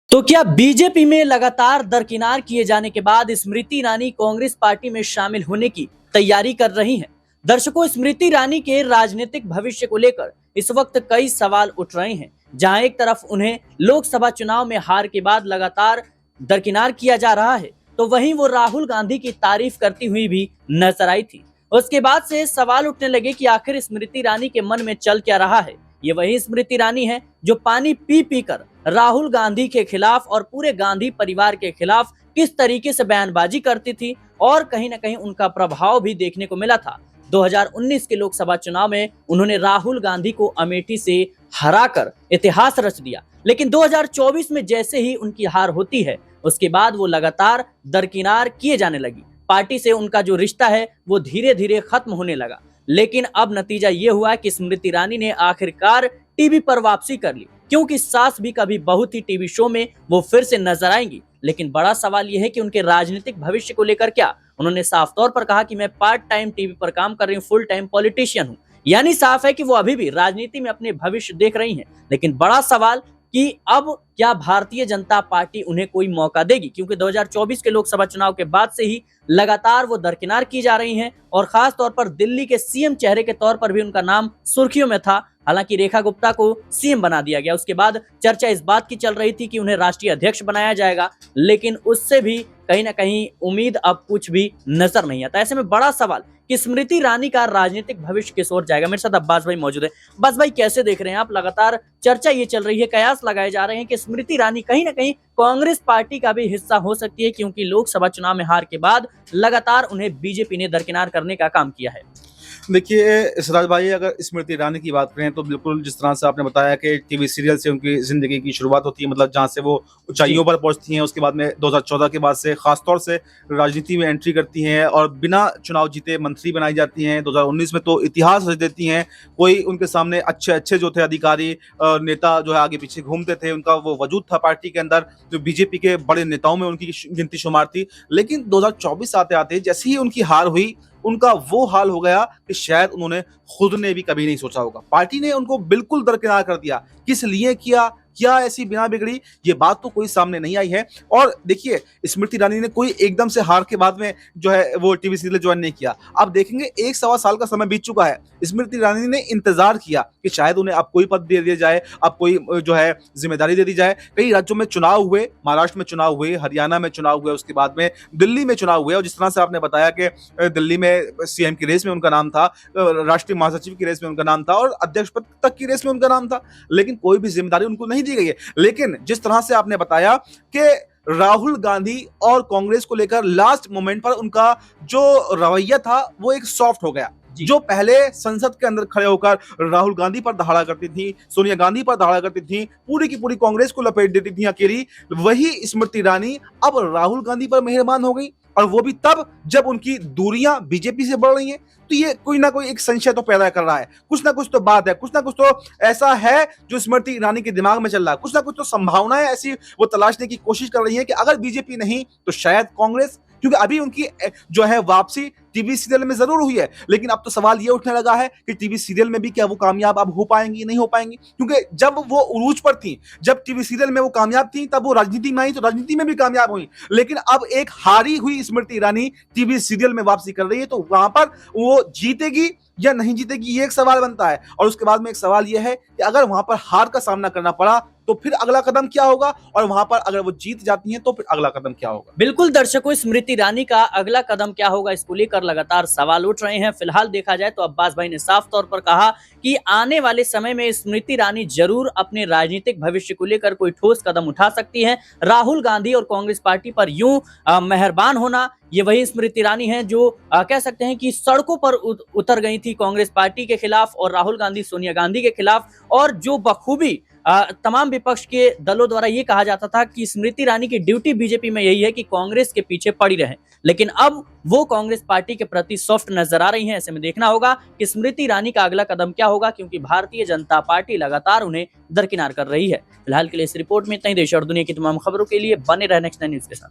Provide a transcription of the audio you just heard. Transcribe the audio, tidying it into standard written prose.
तो क्या बीजेपी में लगातार दरकिनार किए जाने के बाद स्मृति ईरानी कांग्रेस पार्टी में शामिल होने की तैयारी कर रही हैं? दर्शकों, स्मृति ईरानी के राजनीतिक भविष्य को लेकर इस वक्त कई सवाल उठ रहे हैं। जहां एक तरफ उन्हें लोकसभा चुनाव में हार के बाद लगातार दरकिनार किया जा रहा है, तो वहीं वो राहुल गांधी की तारीफ करती हुई भी नजर आई थी। उसके बाद से सवाल उठने लगे कि आखिर स्मृति ईरानी के मन में चल क्या रहा है। ये वही स्मृति ईरानी है जो पानी पी पी कर राहुल गांधी के खिलाफ और पूरे गांधी परिवार के खिलाफ किस तरीके से बयानबाजी करती थी, और कहीं ना कहीं उनका प्रभाव भी देखने को मिला था। 2019 के लोकसभा चुनाव में उन्होंने राहुल गांधी को अमेठी से हराकर इतिहास रच दिया। लेकिन 2024 में जैसे ही उनकी हार होती है, उसके बाद वो लगातार दरकिनार किए जाने लगी। पार्टी से उनका जो रिश्ता है वो धीरे धीरे खत्म होने लगा। लेकिन अब नतीजा ये हुआ कि स्मृति ईरानी ने आखिरकार टीवी पर वापसी कर ली, क्योंकि सास भी कभी बहुत ही टीवी शो में वो फिर से नजर आएंगी। लेकिन बड़ा सवाल यह है कि उनके राजनीतिक भविष्य को लेकर क्या। उन्होंने साफ तौर पर कहा कि मैं पार्ट टाइम टीवी पर काम कर रही हूँ, फुल टाइम पॉलिटिशियन हूँ। यानी साफ है कि वो अभी भी राजनीति में अपने भविष्य देख रही हैं। लेकिन बड़ा सवाल कि अब क्या भारतीय जनता पार्टी उन्हें कोई मौका देगी, क्योंकि 2024 के लोकसभा चुनाव के बाद से ही लगातार वो दरकिनार की जा रही हैं। और खास तौर पर दिल्ली के सीएम चेहरे के तौर पर भी उनका नाम सुर्खियों में था। हालांकि रेखा गुप्ता को सीएम बना दिया गया। उसके बाद चर्चा इस बात की चल रही थी कि उन्हें राष्ट्रीय अध्यक्ष बनाया जाएगा, लेकिन उससे भी कहीं ना कहीं उम्मीद अब कुछ भी नजर नहीं आता। ऐसे में बड़ा सवाल कि स्मृति ईरानी का राजनीतिक भविष्य किस ओर जाएगा। मेरे साथ अब्बास भाई मौजूद है। अब्बास भाई, कैसे देख रहे हैं आप? लगातार चर्चा ये चल रही है, कयास लगाए जा रहे हैं कि स्मृति ईरानी कहीं ना कहीं कांग्रेस पार्टी का भी हिस्सा हो सकती है, क्योंकि लोकसभा चुनाव में हार के बाद लगातार उन्हें बीजेपी ने दरकिनार करने का काम किया है। देखिए सिराज भाई, अगर स्मृति ईरानी की बात करें तो बिल्कुल जिस तरह से आपने बताया कि टीवी सीरियल से उनकी जिंदगी की शुरुआत होती है, मतलब जहां से वो ऊंचाइयों पर पहुंचती हैं। उसके बाद में 2014 के बाद से खासतौर से राजनीति में एंट्री करती हैं और बिना चुनाव जीते मंत्री बनाई जाती हैं। 2019 में तो इतिहास रच देती हैं। कोई उनके सामने अच्छे अच्छे जो थे अधिकारी नेता जो है आगे पीछे घूमते थे, उनका वो वजूद था पार्टी के अंदर, जो बीजेपी के बड़े नेताओं में उनकी गिनती शुमार थी। लेकिन 2024 आते आते जैसे ही उनकी हार हुई, उनका वो हाल हो गया कि शायद उन्होंने खुद ने भी कभी नहीं सोचा होगा। पार्टी ने उनको बिल्कुल दरकिनार कर दिया। किस लिए किया, क्या ऐसी बिना बिगड़ी, ये बात तो कोई सामने नहीं आई है। और देखिए, स्मृति ईरानी ने कोई एकदम से हार के बाद में जो है वो टीवी सीरियल ज्वाइन नहीं किया। आप देखेंगे 1-1.25 साल का समय बीत चुका है। स्मृति ईरानी ने इंतजार किया कि शायद उन्हें अब कोई पद दे दिया जाए, अब कोई जो है जिम्मेदारी दे दी जाए। कई राज्यों में चुनाव हुए, महाराष्ट्र में चुनाव हुए, हरियाणा में चुनाव हुए, उसके बाद में दिल्ली में चुनाव हुए। और जिस तरह से आपने बताया कि दिल्ली में सीएम की रेस में उनका नाम था, राष्ट्रीय महासचिव की रेस में उनका नाम था और अध्यक्ष पद तक की रेस में उनका नाम था, लेकिन कोई भी जिम्मेदारी उनको नहीं दी गई है। लेकिन जिस तरह से आपने बताया कि राहुल गांधी और कांग्रेस को लेकर लास्ट मोमेंट पर उनका जो रवैया था वो एक सॉफ्ट हो गया। जो पहले संसद के अंदर खड़े होकर राहुल गांधी पर दहाड़ा करती थी, सोनिया गांधी पर दहाड़ा करती थी, पूरी की पूरी कांग्रेस को लपेट देती थी अकेली, वही स्मृति ईरानी अब राहुल गांधी पर मेहरबान हो गई। और वो भी तब जब उनकी दूरियां बीजेपी से बढ़ रही हैं। तो ये कोई ना कोई एक संशय तो पैदा कर रहा है। कुछ ना कुछ तो बात है, कुछ ना कुछ तो ऐसा है जो स्मृति ईरानी के दिमाग में चल रहा है। कुछ ना कुछ तो संभावनाएं ऐसी वो तलाशने की कोशिश कर रही है कि अगर बीजेपी नहीं तो शायद कांग्रेस। क्योंकि अभी उनकी जो है वापसी टीवी सीरियल में जरूर हुई है, लेकिन अब तो सवाल ये उठने लगा है कि टीवी सीरियल में भी क्या वो कामयाब अब हो पाएंगी, नहीं हो पाएंगी। क्योंकि जब वो उरूज पर थी, जब टीवी सीरियल में वो कामयाब थी, तब वो राजनीति में आई तो राजनीति में भी कामयाब हुई। लेकिन अब एक हारी हुई स्मृति ईरानी टीवी सीरियल में वापसी कर रही है, तो वहां पर वो जीतेगी या नहीं जीतेगी, ये एक सवाल बनता है। और उसके बाद में एक सवाल यह है कि अगर वहां पर हार का सामना करना पड़ा तो फिर अगला कदम क्या होगा, और वहां पर अगर वो जीत जाती हैं तो फिर अगला कदम क्या होगा। बिल्कुल दर्शकों, स्मृति ईरानी का अगला कदम क्या होगा, इसको लेकर लगातार सवाल उठ रहे हैं। फिलहाल देखा जाए तो अब्बास भाई ने साफ तौर पर कहा कि आने वाले समय में स्मृति ईरानी जरूर अपने राजनीतिक भविष्य को लेकर कोई ठोस कदम उठा सकती हैं। राहुल गांधी और कांग्रेस पार्टी पर यूं मेहरबान होना, ये वही स्मृति ईरानी है जो कह सकते हैं कि सड़कों पर उतर गई थी कांग्रेस पार्टी के खिलाफ और राहुल गांधी सोनिया गांधी के खिलाफ, और जो बखूबी तमाम विपक्ष के दलों द्वारा ये कहा जाता था कि स्मृति ईरानी की ड्यूटी बीजेपी में यही है कि कांग्रेस के पीछे पड़ी रहे। लेकिन अब वो कांग्रेस पार्टी के प्रति सॉफ्ट नजर आ रही हैं। ऐसे में देखना होगा कि स्मृति ईरानी का अगला कदम क्या होगा, क्योंकि भारतीय जनता पार्टी लगातार उन्हें दरकिनार कर रही है। फिलहाल के लिए इस रिपोर्ट में इतना ही। देश और दुनिया की तमाम खबरों के लिए बने रहे नेक्स्ट 9 न्यूज के साथ।